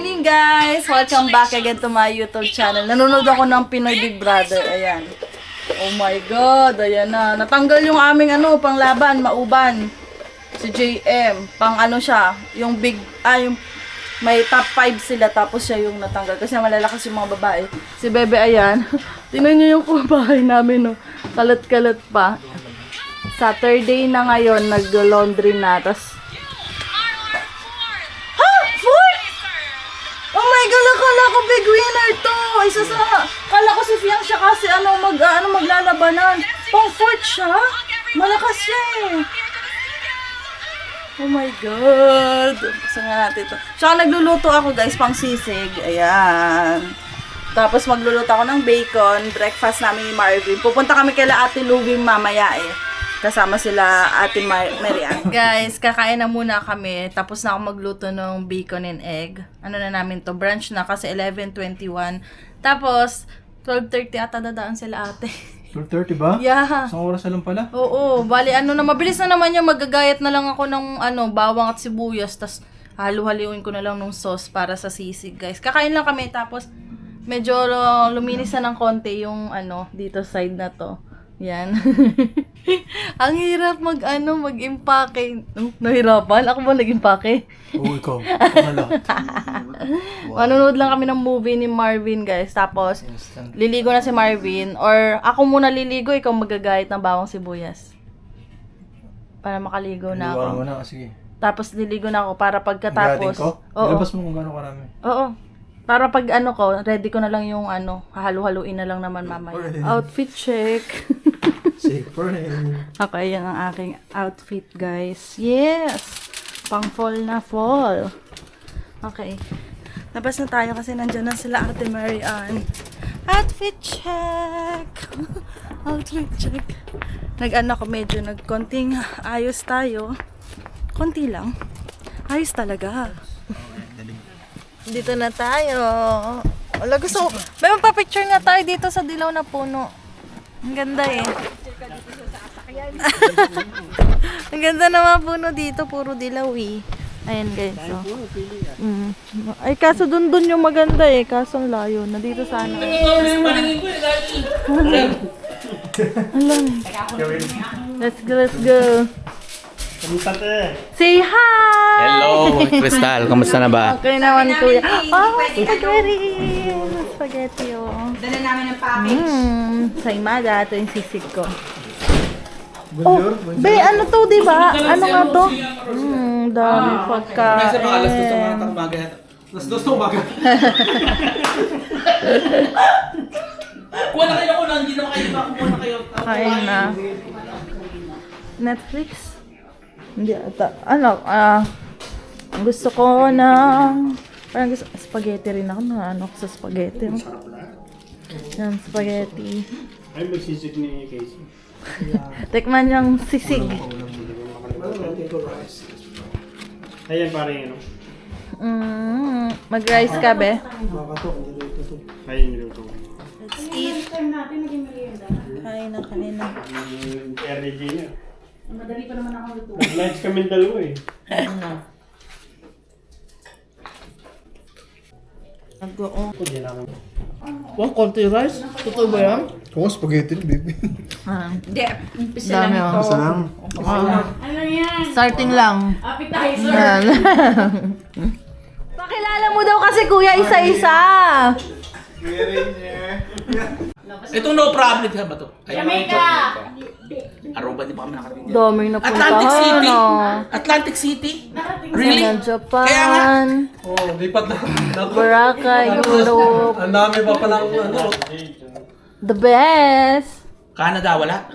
morning guys! Welcome back again to my YouTube channel. Nanonood ako ng Pinoy Big Brother. Ayan. Oh my God. Ayan na. Natanggal yung aming panglaban, mauban. Si JM. Pang siya. Yung yung may top 5 sila tapos siya yung natanggal. Kasi malalakas yung mga babae. Si Bebe ayan. Tingnan niyo yung kumabahay namin. Kalat-kalat pa. Saturday na ngayon. Nag-laundry na. Tapos oh my God, akala ko big winner to. Isa sa, akala ko si Fiang siya kasi maglalabanan. Pang fourth siya. Malakas siya eh. Oh my God. Buksan nga natin ito. Tsaka nagluluto ako guys, pang sisig. Ayan. Tapos magluluto ako ng bacon. Breakfast namin ni Marvin. Pupunta kami kila Ate Lubing mamaya eh. Kasama sila Ate Marian. Guys, kakain na muna kami. Tapos na ako magluto ng bacon and egg. Ano na namin to? Brunch na kasi 11:21. Tapos, 12:30 ata dadaan sila ate. 12:30 ba? Yeah. Isang oras na lang pala. Oo. Bali, mabilis na naman yung magagayat na lang ako ng bawang at sibuyas. Tapos, halu-haluin ko na lang ng sauce para sa sisig, guys. Kakain lang kami. Tapos, medyo luminis na ng konti yung dito side na to. Yan. Ang hirap mag-impake. Nahirapan? Ako ba nag-impake? Oo, ikaw. Ikaw na lahat. Manonood lang kami ng movie ni Marvin, guys. Tapos, liligo na si Marvin. Or, ako muna liligo, ikaw magagayat ng bawang sibuyas. Para makaligo na ako. Liwaran mo na, sige. Tapos, liligo na ako para pagkatapos. Gating ko? Oo. Ilabas mo kung gano'n karami. Oo. Para pag ready ko na lang yung hahalu-haluin na lang naman mamaya. Outfit check. Safer eh. Okay, yan ang aking outfit, guys. Yes! Pang fall na fall. Okay. Labas na tayo kasi nandyan na sila Ate Marian. Outfit check! Outfit check. Ko medyo nagkonting ayos tayo. Konti lang. Ayos talaga. Dito na tayo. Wala, gusto ko. May magpa-picture nga tayo dito sa dilaw na puno. Ang ganda eh. Ang ganda naman puno dito. Puro dilaw eh. Ayan guys. So. Ay kaso dun yung maganda eh. Kaso ang layo. Nandito sana. Alam. Let's go. Say hi! Hello, Crystal. Kamusta na ba? Okay naman, kuya. Oh, spaghetti! Spaghetti, oh. Dala namin ng package. Sa imada, ito yung sisig ko. Oh, be, to, di ba? Ano nga to? Dami pagkain. Nasa mga alas 2 sa mga umaga. Alas 2 sa umaga. Kuha na kayo ako lang. Hindi naman kayo kuha na kayo. Kain na. Netflix? Hindi ata. Gusto ko ng parang spaghetti rin ako. Ako sa spaghetti. Yan, spaghetti. Ay, magsisig ni Casey. Tikman yung sisig. Ayan, parang Mag-rice ka, be? Ayan, niluto. Let's eat. Kain na kanina. Energy niya. Madali pa naman ako luto. Nag-lunch kami dalawa eh. Wow, konti rice? Totoo ba yan? Oo, spaghetti ni baby. Hindi, umpisa Dami, lang oh. ito. Salam. Ano yan? Starting lang. Appetizer. Yan. Pakilala mo daw kasi kuya isa-isa. Ito no problem ka ba to? Jamaica! Aruba, di ba kami nakarating? Daming napuntahan, Atlantic City? no? Atlantic City? Really? Sana Japan, Kaya nga. Oh, lipat na. Boracay, Europe. Ang dami pa palang The best. Canada, wala?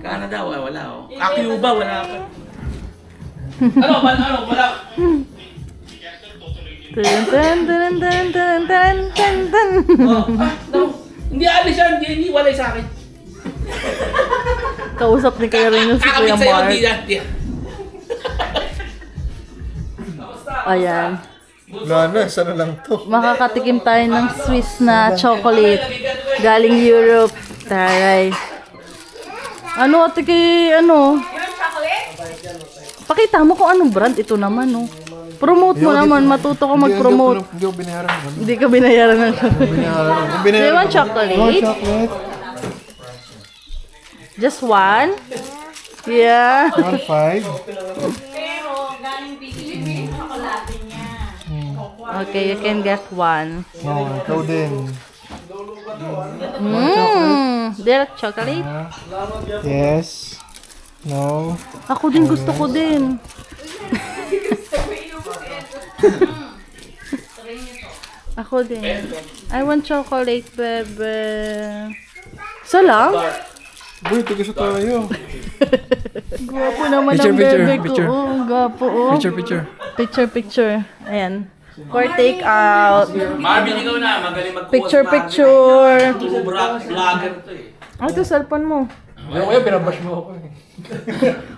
Canada, wala oh. Cuba, wala pa. Wala? Dun, dun, dun, dun, dun, dun, dun, dun. No. Hindi alis yan, hindi walay sa akin. Kausap ni Kuya Reno si Kuya Kakabit sa'yo, Mark. hindi yan. Ayan. Wala na, sana lang to. Makakatikim tayo ng Swiss na chocolate. Galing Europe. Taray. Ate kay Chocolate? Pakita mo kung anong brand. Ito naman, no. Promote mo naman. Matuto ko mag-promote. Hindi ko binayaran. Hindi ka binayaran ng Do you want chocolate? Chocolate. Just one? Yeah. 1.5. Pero, galing Philippines, chocolate niya. Okay, you can get one. No, ikaw din. Direct chocolate? Yes. No. Ako din, gusto ko din. Ako din. I want chocolate, bebe. Isa lang? Boy, tigas tayo. Gwapo naman Picture, ang picture, bebe ko. picture. Oh, gwapo, oh. Picture. Picture. Ayan. For take out. Marvin, ikaw na. Magaling magkuha. Picture. Vlogger to eh. Ay, ito, cellphone mo. Ano kaya binabash mo ako eh.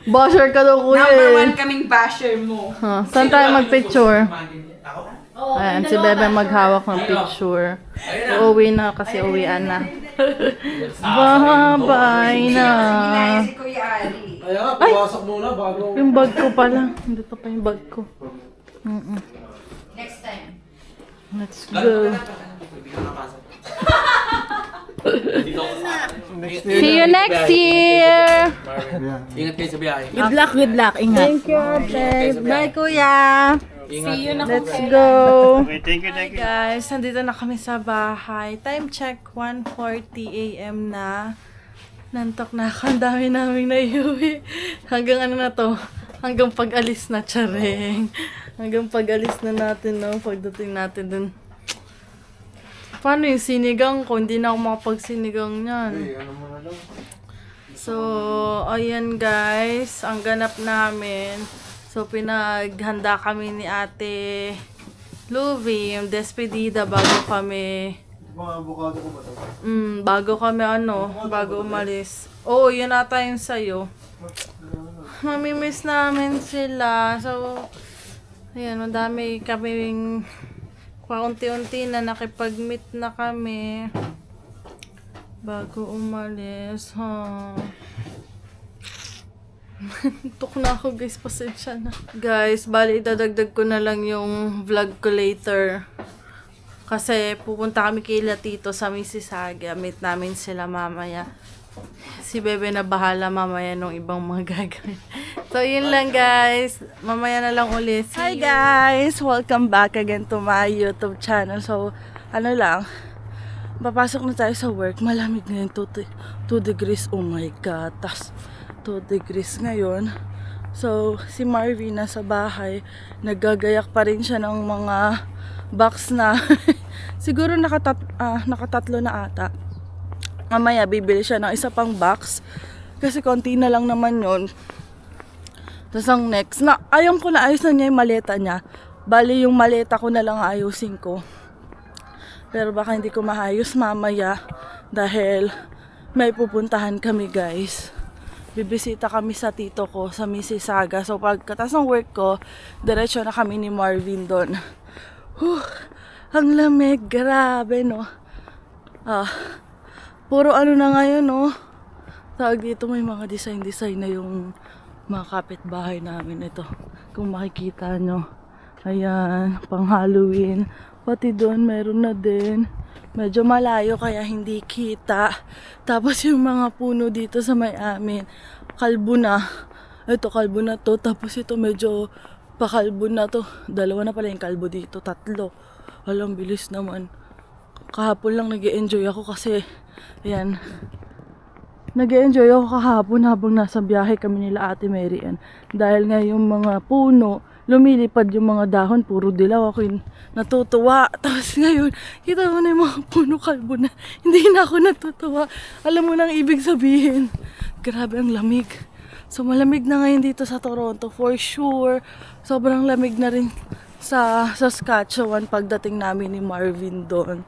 Basher ka daw, kuya. Number eh. 1 kaming basher mo. Huh, saan tayo magpicture? Ako? Ayan, si Bebe maghawak ng picture. Uuwi na kasi uwian na. Bye na. Si Kuya Ali. Kaya nga, pumasok muna bago. Yung bag ko pala. Dito pa yung bag ko. Next time. Let's go. See you next year. Ingat kayo sa biyahe. Good luck. Ingat. Thank you, Ate. Bye, Kuya. See you na Let's go. Okay, thank you. Guys, nandito na kami sa bahay. Time check, 1:40 a.m. na. Nantok na ako. Ang dami naming naiuwi. Hanggang ano na to? Hanggang pag-alis na, tsareng. Hanggang pag-alis na natin, no? Pagdating natin dun. Paano yung sinigang ko? Hindi na ako makapagsinigang niyan. So, ayan guys. Ang ganap namin. So, pinaghanda kami ni Ate Louie, yung despedida bago kami bago umalis. Oo, yun ata yung sa'yo. Mamimiss namin sila. So, ayan, madami kaming kaunti-unti na nakipag-meet na kami bago umalis. Tuk na ako guys, pasensya na. Guys, bali idadagdag ko na lang yung vlog ko later. Kasi pupunta kami kay Tito sa Mississauga. Meet namin sila mamaya. Si Bebe na bahala mamaya nung ibang mga gagawin. So, yun lang guys. Mamaya na lang ulit. Hi guys! Welcome back again to my YouTube channel. So, ano lang. Papasok na tayo sa work. Malamig na yung 2 degrees. Oh my God. Tas 2 degrees ngayon. So, si Marvin nasa bahay. Naggagayak pa rin siya ng mga box na siguro nakatatlo na ata. Mamaya bibili siya ng isa pang box kasi konti na lang naman yun. Tapos ang next na ayaw ko na ayos na niya yung maleta niya. Bali yung maleta ko na lang ayusin ko. Pero baka hindi ko maayos mamaya dahil may pupuntahan kami guys. Bibisita kami sa tito ko sa Mississauga. So pagkatapos ng work ko, diretso na kami ni Marvin doon. Ang lamig, grabe no. Puro ano na ngayon no. Tawag dito may mga design na yung mga kapitbahay namin ito. Kung makikita nyo. Ayan, pang Halloween. Pati doon meron na din. Medyo malayo kaya hindi kita. Tapos yung mga puno dito sa may amin, kalbo na. Ito kalbo na to. Tapos ito medyo pakalbo na to. 2 na pala yung kalbo dito. 3. Walang bilis naman. Kahapon lang nag-e-enjoy ako kasi ayan. Nag-e-enjoy ako kahapon habang nasa biyahe kami nila Ate Mary Ann. Dahil nga yung mga puno, lumilipad yung mga dahon, puro dilaw. Ako yung natutuwa. Tapos ngayon, kita mo na yung mga puno kalbo na. Hindi na ako natutuwa. Alam mo nang ibig sabihin. Grabe ang lamig. So malamig na ngayon dito sa Toronto for sure. Sobrang lamig na rin sa Saskatchewan pagdating namin ni Marvin doon.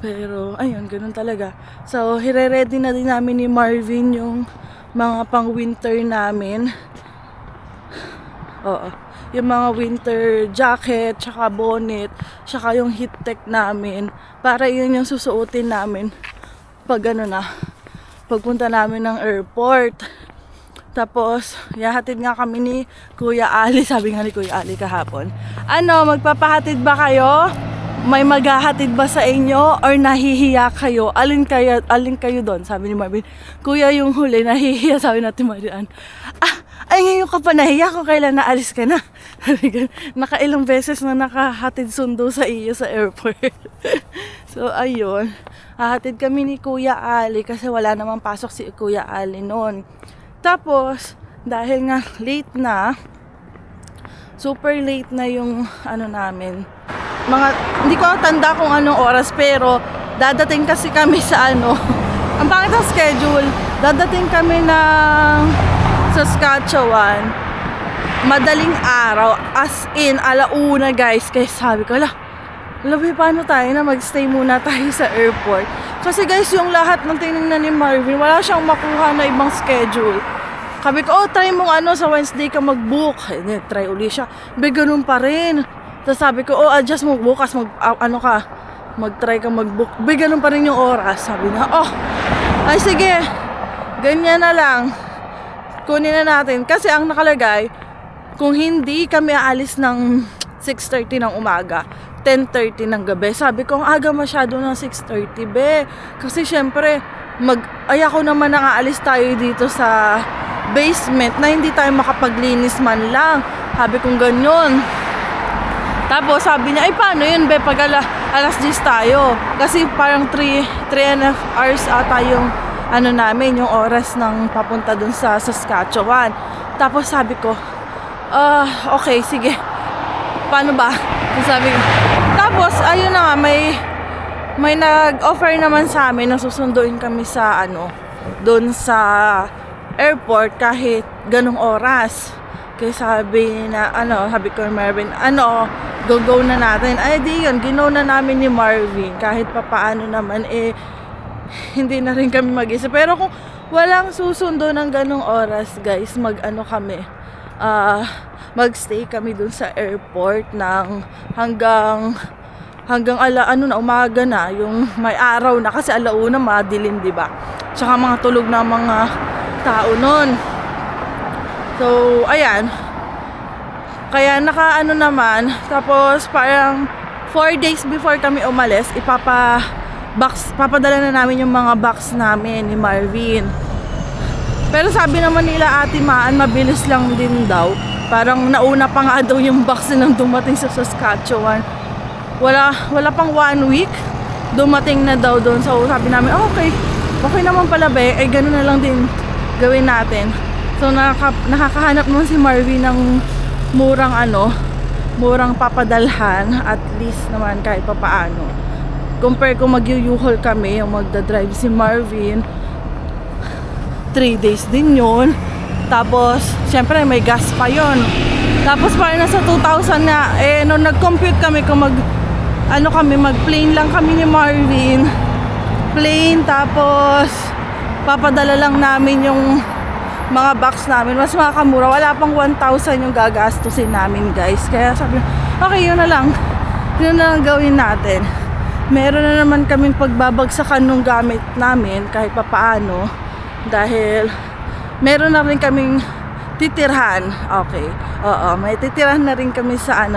Pero ayun, ganun talaga. So hire-ready na din namin ni Marvin yung mga pang-winter namin. Oo. Yung mga winter jacket, tsaka bonnet, tsaka yung heat tech namin. Para yun yung susuotin namin pag ano na, pagpunta namin ng airport. Tapos, yahatid nga kami ni Kuya Ali. Sabi nga ni Kuya Ali kahapon, ano, magpapahatid ba kayo? May maghahatid ba sa inyo? Or nahihiya kayo? Alin kayo doon? Sabi ni Marvin, Kuya, yung huli, nahihiya. Sabi natin Marian, ay ngayon ka pa nahiya kung kailan naalis ka na. Nakailang beses na nakahatid sundo sa iyo sa airport. So, ayun. Hahatid kami ni Kuya Ali kasi wala namang pasok si Kuya Ali noon. Tapos, dahil nga late na, super late na yung ano namin. Hindi ko tanda kung anong oras, pero dadating kasi kami sa ano, ang pangit ang schedule, dadating kami ng Saskatchewan, madaling araw, as in, alauna guys, kaya sabi ko, labi, paano tayo na magstay muna tayo sa airport? Kasi guys, yung lahat ng tinignan ni Marvin, wala siyang makuha na ibang schedule. Sabi ko, try mong sa Wednesday ka mag-book. Try uli siya. Ganun pa rin. Tapos sabi ko, adjust mo bukas, mag-try ka mag-book. Ganun pa rin yung oras. Sabi na, ay sige, ganyan na lang. Kunin na natin. Kasi ang nakalagay, kung hindi kami aalis ng 6:30 ng umaga, 10:30 ng gabi. Sabi ko, ang aga masyado ng 6:30, be. Kasi syempre, ako naman aalis tayo dito sa basement na hindi tayo makapaglinis man lang. Sabi kong ganyan. Tapos sabi niya, ay paano yun, be, pag alas 10 tayo. Kasi parang 3.5 hours ata yung namin, yung oras ng papunta dun sa Saskatchewan. Tapos sabi ko, okay, sige. Paano ba? Sabi ko. Tapos, ayun na nga, may nag-offer naman sa amin na susunduin kami sa doon sa airport kahit ganong oras. Kaya sabi ko ni Marvin, go na natin. Ay di yun, ginaw na namin ni Marvin. Kahit papaano naman, hindi na rin kami mag-isa. Pero kung walang susundo ng ganong oras, guys, magstay kami dun sa airport ng hanggang umaga na, yung may araw na, kasi alauna madilim, di ba? Tsaka mga tulog na mga tao nun. So, ayan. Kaya naman, tapos parang 4 days before kami umalis, papadala na namin yung mga box namin ni Marvin. Pero sabi naman nila Ate Maan, mabilis lang din daw. Parang nauna pa nga daw yung box nang dumating sa Saskatchewan. Wala pang 1 week, dumating na daw doon. So sabi namin, okay naman pala be, ganun na lang din gawin natin. So nakakahanap naman si Marvin ng murang papadalhan, at least naman kahit papaano. Compare kung mag-u-haul kami, yung magdadrive si Marvin, 3 days din yun. Tapos, syempre may gas pa yon. Tapos parang nasa 2,000 na, nung nag-compute kami kung mag-plane lang kami ni Marvin. Plane, tapos papadala lang namin yung mga box namin. Mas makakamura, wala pang 1,000 yung gagastusin namin, guys. Kaya sabi, okay, yun na lang gawin natin. Meron na naman kaming pagbabagsakan ng gamit namin kahit papaano, dahil meron na rin kaming titirhan. Okay. Oo, may titirhan na rin kami sa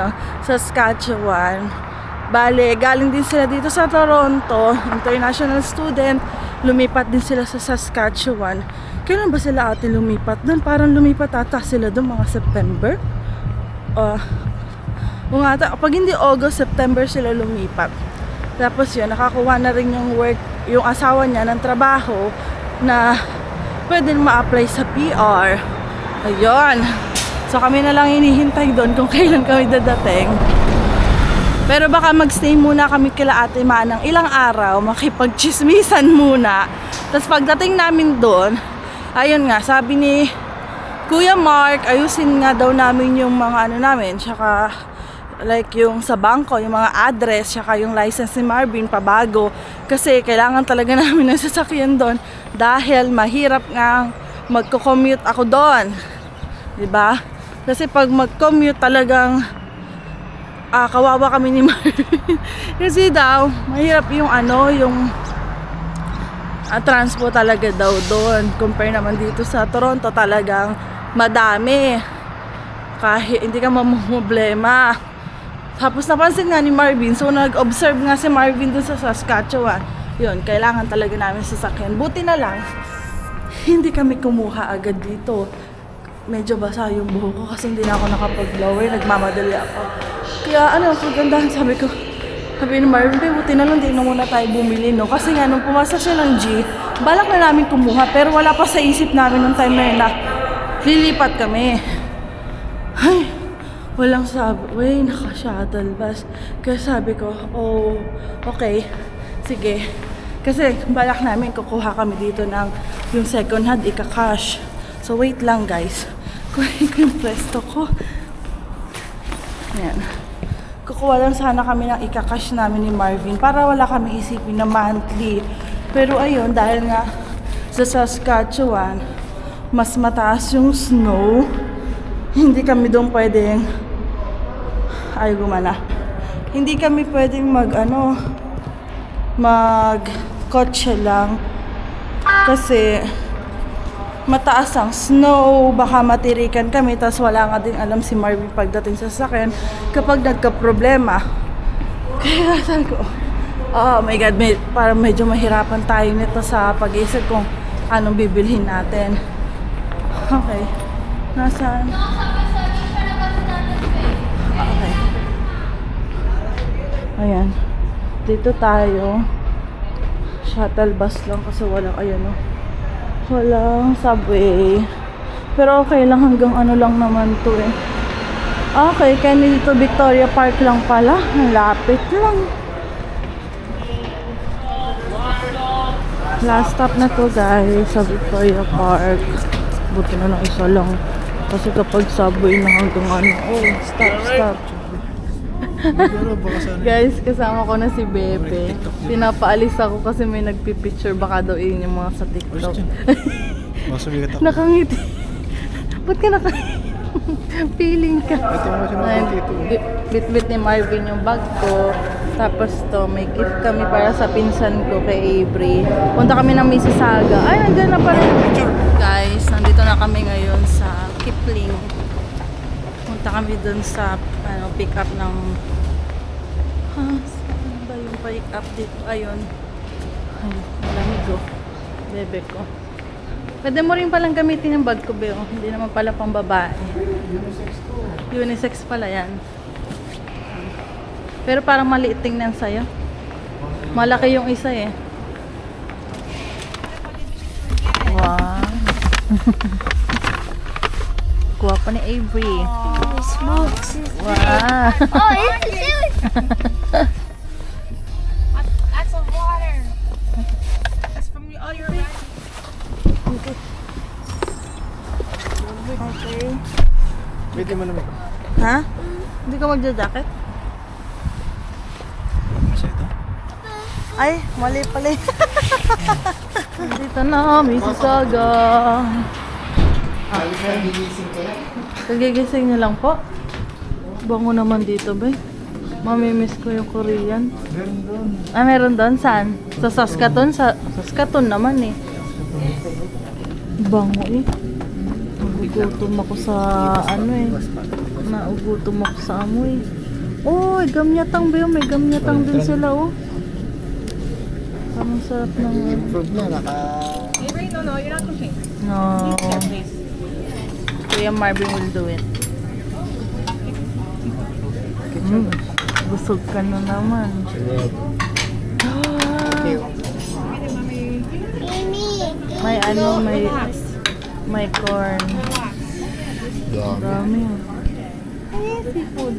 Saskatchewan. Bale, galing din sila dito sa Toronto, international student. Lumipat din sila sa Saskatchewan. Kailan ba sila ate lumipat doon? Parang lumipat ata sila doon mga September. Pag hindi August, September sila lumipat. Tapos yun, nakakuha na rin yung asawa niya ng trabaho na pwede ma-apply sa PR. Ayun. So kami na lang hinihintay doon kung kailan kami dadating. Pero baka magstay muna kami kila Ate Ma ng ilang araw, makipagchismisan muna. Tapos pagdating namin doon, ayun nga, sabi ni Kuya Mark, ayusin nga daw namin yung mga namin, tsaka like yung sa bangko, yung mga address, tsaka yung license ni Marvin pabago. Kasi kailangan talaga namin ng sasakyan doon dahil mahirap nga magko-commute ako doon. Diba? Kasi pag mag-commute talagang kawawa kami ni Marvin. Kasi daw, mahirap yung transpo talaga daw doon. Compare naman dito sa Toronto, talagang madami. Kahit hindi ka mamumblema. Tapos napansin nga ni Marvin, so nag-observe nga si Marvin doon sa Saskatchewan. Yun, kailangan talaga namin sasakyan. Buti na lang, hindi kami kumuha agad dito. Medyo basa yung buhok ko kasi hindi na ako nakapag-blower, nagmamadali ako. Kaya ano, kagandahan, sabi ni Marvin, buti na lang, di na muna tayo bumili, no? Kasi nga, nung pumasok siya ng G, balak na namin kumuha, pero wala pa sa isip namin nung time na yun na lilipat kami. Ay, walang subway, naka-shuttle bus. Kaya sabi ko, oh, okay, sige. Kasi balak namin, kukuha kami dito ng yung second hand, ika-cash. So, wait lang, guys. Kunin ko yung pwesto ko. Ayan. Kukuha lang sana kami ng ika-cash namin ni Marvin para wala kami isipin na monthly. Pero ayun, dahil nga sa Saskatchewan, mas mataas yung snow, hindi kami doon pwedeng hindi kami pwedeng mag-kotse lang kasi mataas ang snow, baka matirikan kami, tas wala nga din alam si Marvin pagdating sa sasakyan kapag nagka-problema. Kaya sabi ko, oh my God, parang medyo mahirapan tayo nito sa pag-iisip kung anong bibilhin natin. Okay. Nasaan? Okay. Ayan. Dito tayo. Shuttle bus lang kasi walang, ayan o. Walang subway. Pero okay lang, hanggang ano lang naman to eh. Okay, kaya dito Victoria Park lang pala. Ang lapit lang. Last stop na to guys, sa Victoria Park. Buti na lang isa lang. Kasi kapag subway na hanggang ano, oh, stop. Guys, kasama ko na si Bebe. Pinapaalis ako kasi may nagpipicture. Baka daw yun yung mga sa TikTok. Nakangiti. Ba't ka feeling ka? Bit-bit ni Marvin yung bag ko. Tapos to, may gift kami para sa pinsan ko kay Avery. Punta kami ng Mississauga. Ay, nandiyan na pala. Guys, nandito na kami ngayon sa Kipling. Punta kami dun sa pick up ng saan ba yung pick up dito? Ayun. Ay, malamig ko. Bebe ko. Pwede mo rin palang gamitin yung bag ko, Beo. Hindi naman pala pang babae. Unisex pala yan. Pero parang maliit tingnan sa'yo. Malaki yung isa eh. Wow. Kuha pa ni Avery. Oh, smokes. Wow. Oh, it's silly. That's some water. That's from all your bags. Okay. Pwede mo naman. Ha? Hindi ka magja-jacket? Ay, mali pala. Dito na, Mississauga. Okay. Kagigising niyo lang po. Bango naman dito, ba? Mamimiss ko yung Korean. Meron doon. Ah, meron doon? Saan? Sa Saskatoon? Sa Saskatoon naman eh. Bango eh. Nagugutom ako sa Naugutom ako sa amoy. Oh, gamyatang ba yun? May gamyatang din sila oh. Parang sarap ng... Improve na, No, you're not cooking. No. Please. Kuya Marvin will do it. Busog ka na naman. May may corn. Dami. Ay, seafood.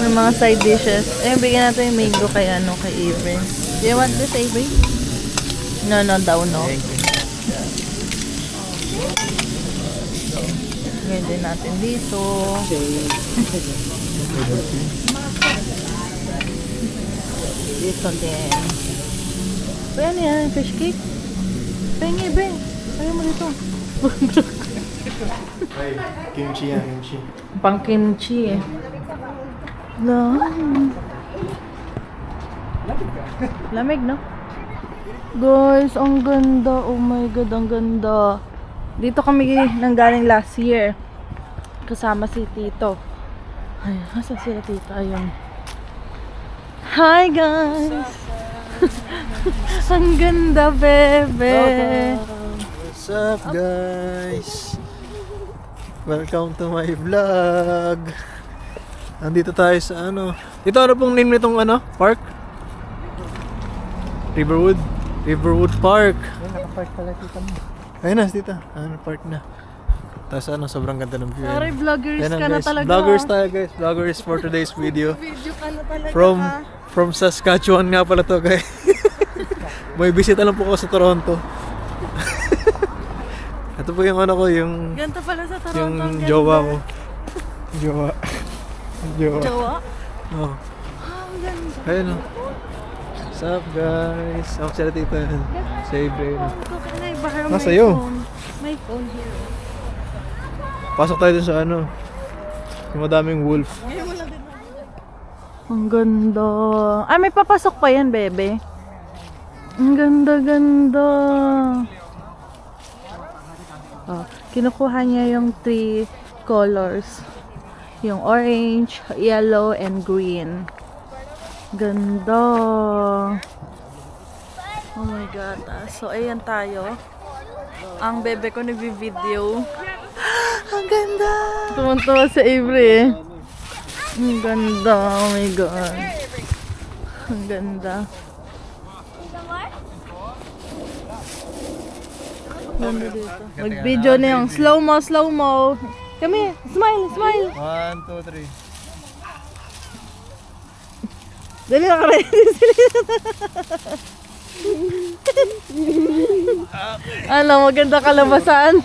May mga side dishes. Eh, bigyan natin yung mango kay Avery. Do you want this, Avery? No daw, no. Ngayon din natin dito. Dito din. Ayan yan, fish cake. Pengi, be. Ayaw mo dito. Ay, kimchi yan, kimchi. Pang kimchi eh. Lamig, no? Guys, ang ganda. Oh my God, ang ganda. Dito kami nanggaling last year. Kasama si Tito. Ay, nasa sila Tito? Ayun. Hi guys! Ang ganda, bebe! What's up, guys? Welcome to my vlog. Nandito tayo sa ano. Ito ano pong name nitong ano? Park? Riverwood Park. Naka-park pala dito. Ayun na, dito. Ano, park na. Tapos ano, sobrang ganda ng view. Sorry, vloggers Ayan ka na guys. talaga. Vloggers tayo guys. Vloggers for today's video. Video ka na talaga. From Saskatchewan nga pala to guys. May bisita lang po ako sa Toronto. Ito po yung ano ko, yung Ganda pala sa Toronto. yung ang ganda. jowa ko. Jowa. Jowa? Oh. Ang ganda. Ayun o. What's up guys? Ako sila tita. Sa Ibrahim. Can I borrow Nasa my iyo. phone? My phone here. Pasok tayo dun sa ano. Yung madaming wolf. Ang ganda. Ay, may papasok pa yan, bebe. Ang ganda-ganda. Oh, kinukuha niya yung 3 colors. Yung orange, yellow, and green. Ganda. Oh my God. So, ayan tayo. Ang bebe ko nagvi-video. Ang ganda. Tumuntawa si Avery eh. Ang ganda. Oh my God. Ang ganda. Ganda dito. Mag-video na yung slow-mo, slow-mo. Kami, smile, smile. 1, 2, 3. Dali na ka rin. Ano, maganda kalabasan.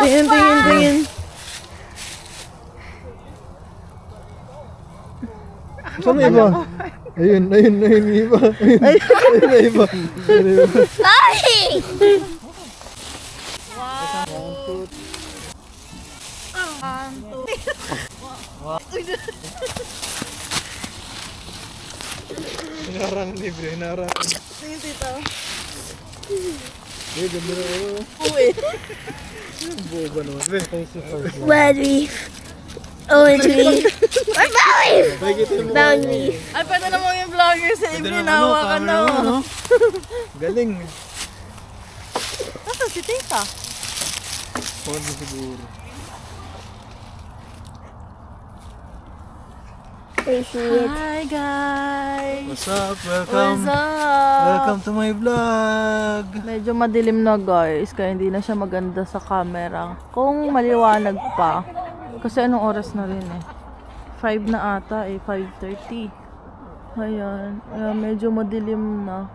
Tingin, tingin, tingin. Saan na iba? Ayun, yung iba. Ayun na iba. Hinarang libre, hinarang. Tingin, tito. Eh, ganda na ako. Uwi. Boba naman. Thanks for Red leaf. Orange leaf. Or brown leaf. Brown leaf. Ay, pwede naman yung vlogger sa Avery. Nahawakan na. ano? Galing. Nasaan si tita? Phone mo siguro. Hi guys! What's up? Welcome. What's up? Welcome to my vlog. Medyo madilim na guys, kaya hindi na siya maganda sa camera. Kung maliwanag pa, kasi anong oras na rin eh? 5 na ata eh, 5:30. Ayan, medyo madilim na.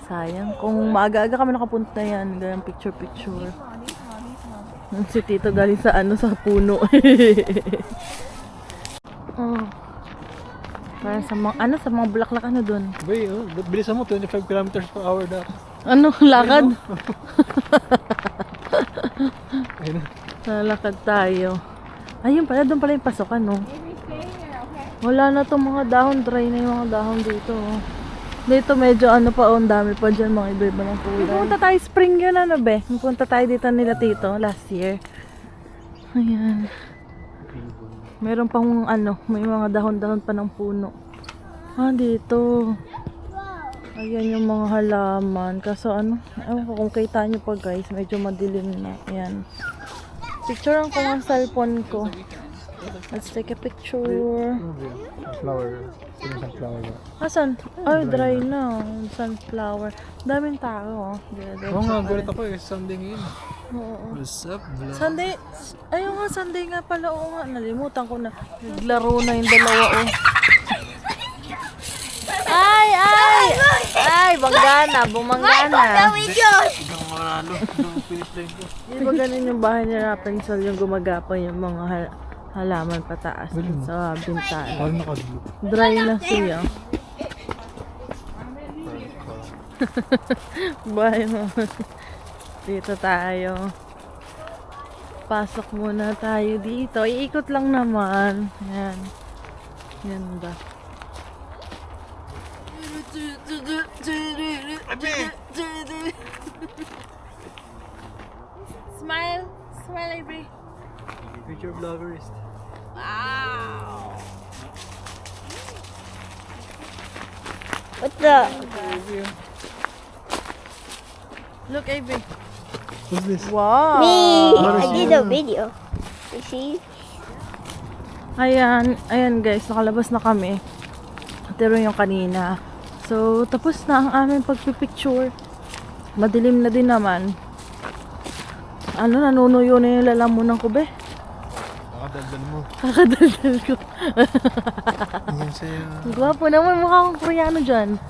Sayang, kung maaga-aga kami nakapunta yan, ganyan picture-picture. Si Tito galing sa ano, sa puno. Oh. Para sa mga, ano, sa mga bulaklak ano dun? Bay, oh, bilisan mo, 25 kilometers per hour na. Ano, lakad? Ayun na. Lalakad tayo. Ayun pala, doon pala yung pasokan, no? Wala na tong mga dahon, dry na yung mga dahon dito. Oh. Dito medyo ano pa, ang dami pa dyan, mga iba-iba ng kulay. Pupunta tayo spring yun, ano be? Pupunta tayo dito nila Tito, last year. Ayan. Meron pang ano, may mga dahon-dahon pa ng puno. Ah, dito. Ayan yung mga halaman. Kaso ano, ewan ko kung kita nyo pa guys, medyo madilim na. Ayan. Picturean ko ang cellphone ko. Let's take a picture. Flower. Sino sunflower ba? Asan? Ay, dry na. Sunflower. Daming tao, oh. Oo nga, gulit ako eh. Sunday ngayon. Oo. What's up, vlog? Sunday, ayun nga, Sunday nga pala. Oo nga, nalimutan ko na. Naglaro na yung dalawa, oh. Ay, ay! Ay, banggana, bumanggana. Hanggang manalo. Finish line ko. Di ba ganun yung bahay ni Rapunzel, yung gumagapang yung mga halaman pataas sa bintana. Parang nakadlo. Dry na siya. Bahay mo. Dito tayo. Pasok muna tayo dito. Iikot lang naman. Ayan. Ganda. Smile. Smile, Avery. Future vloggerist. Wow. What's up? Look, Avery. What's this? Wow. Me! What is I did you? a video. You see? Ayan, ayan guys, nakalabas na kami. Pero yung kanina. So, tapos na ang aming pagpipicture. Madilim na din naman. Ano, nanunuyo na yung lalamunan ko, be. Nakadaldal mo. Kakadaldal ko. Ayan sa'yo. Gwapo naman, mukha akong Koreano dyan.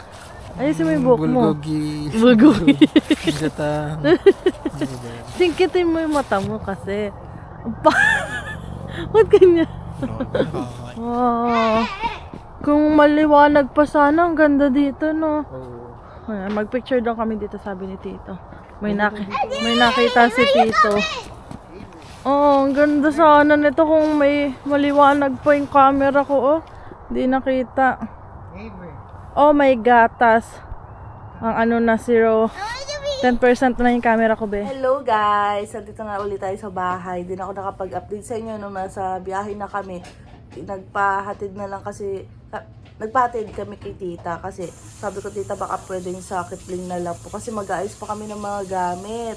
Ayusin mo yung buhok mo. Bulgogi. Bulgogi. Gatang. Singkitin mo yung mata mo kasi. Ba't ganyan? Wow. Kung maliwanag pa sana, ang ganda dito, no? Ayan, mag-picture daw kami dito, sabi ni Tito. May nakita si Tito. Oh, ang ganda sana nito kung may maliwanag pa yung camera ko, oh. Hindi nakita. Oh, may gatas. Ang ano na, 10% na yung camera ko, be. Hello, guys! Dito na ulit tayo sa bahay. Di na ako nakapag-update sa inyo nung nasa biyahe na kami. Nagpahatid na lang kasi... Nagpahatid kami kay tita kasi sabi ko, tita, baka pwedeng sa Kipling na lang po kasi mag-aayos pa kami ng mga gamit.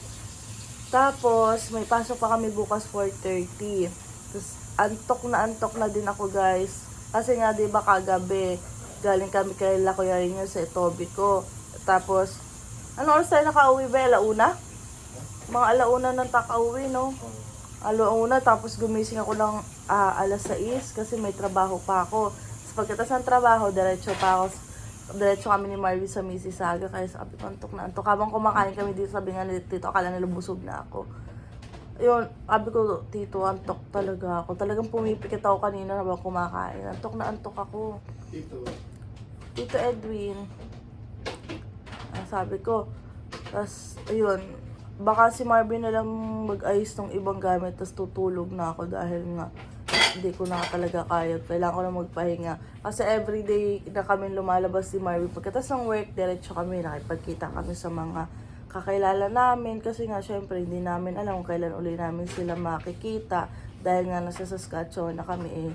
Tapos, may pasok pa kami bukas 4:30. Tapos, antok na din ako, guys. Kasi nga, di ba, kagabi, galing kami kay La Kuya Rinyo sa Etobicoke. Tapos, ano oras tayo nakauwi ba? Alauna? Mga alauna nang takauwi, no? Alauna, tapos gumising ako ng alas 6 kasi may trabaho pa ako. Pagkatapos ng trabaho, diretso kami ni Marvin sa Mississauga. Kaya sabi ko, antok na antok. Habang kumakain kami dito, sabi nga ni Tito, akala nila busog na ako. Ayun, sabi ko, Tito, antok talaga ako. Talagang pumipikit ako kanina habang kumakain. Antok na antok ako. Tito Edwin. Sabi ko. Tapos, ayun, baka si Marvin na lang mag-ayos ng ibang gamit, tapos tutulog na ako dahil nga, hindi ko na talaga kaya. Kailangan ko na magpahinga. Kasi everyday na kami lumalabas si Marvin. Pagkatapos ng work, diretso kami. Nakipagkita kami sa mga kakilala namin. Kasi nga, syempre, hindi namin alam kung kailan uli namin sila makikita. Dahil nga nasa Saskatchewan na kami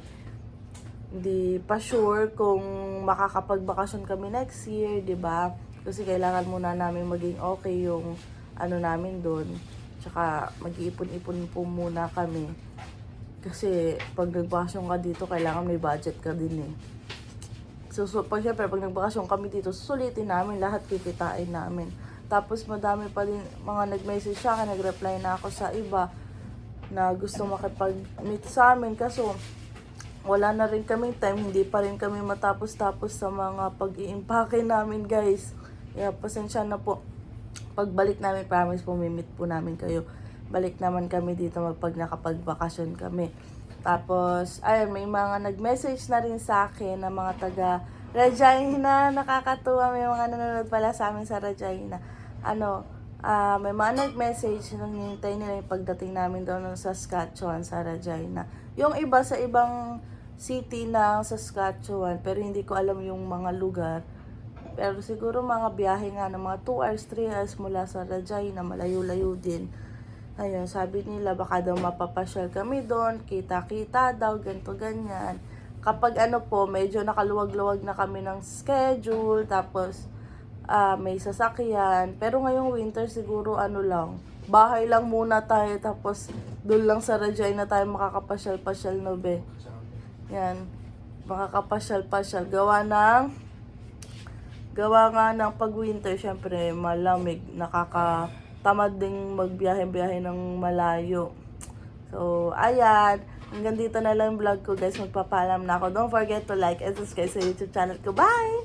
hindi pa sure kung makakapagbakasyon kami next year, di ba? Kasi kailangan muna namin maging okay yung ano namin doon. Tsaka mag-iipon-ipon po muna kami. Kasi pag nagbakasyon ka dito, kailangan may budget ka din eh. So syempre, pag nagbakasyon kami dito, susulitin namin, lahat kikitain namin. Tapos madami pa din mga nag-message sa akin, nag-reply na ako sa iba na gusto makipag-meet sa amin. Kaso wala na rin kaming time, hindi pa rin kami matapos-tapos sa mga pag-i-impake namin, guys. Kaya pasensya na po. Pagbalik namin, promise po, mimit po namin kayo. Balik naman kami dito pag nakapag-bakasyon kami. Tapos, ayun, may mga nag-message na rin sa akin na mga taga Regina. Nakakatuwa, may mga nanonood pala sa amin sa Regina. May mga nag-message, nangyintay nila yung pagdating namin doon ng Saskatchewan sa Regina. Yung iba sa ibang city ng Saskatchewan, pero hindi ko alam yung mga lugar. Pero siguro mga biyahe nga ng mga 2 hours, 3 hours mula sa Regina, malayo-layo din. Ayun, sabi nila baka daw mapapasyal kami doon, kita-kita daw, ganito ganyan. Kapag medyo nakaluwag-luwag na kami ng schedule, tapos may sasakyan. Pero ngayong winter siguro bahay lang muna tayo, tapos doon lang sa Regina tayo makakapasyal-pasyal, no be? Yan, makakapasyal-pasyal. Gawa nga ng pag-winter, syempre malamig, nakakatamad ding magbiyahe-biyahe ng malayo. So, ayan. Hanggang dito na lang yung vlog ko, guys. Magpapaalam na ako. Don't forget to like and subscribe sa YouTube channel ko. Bye!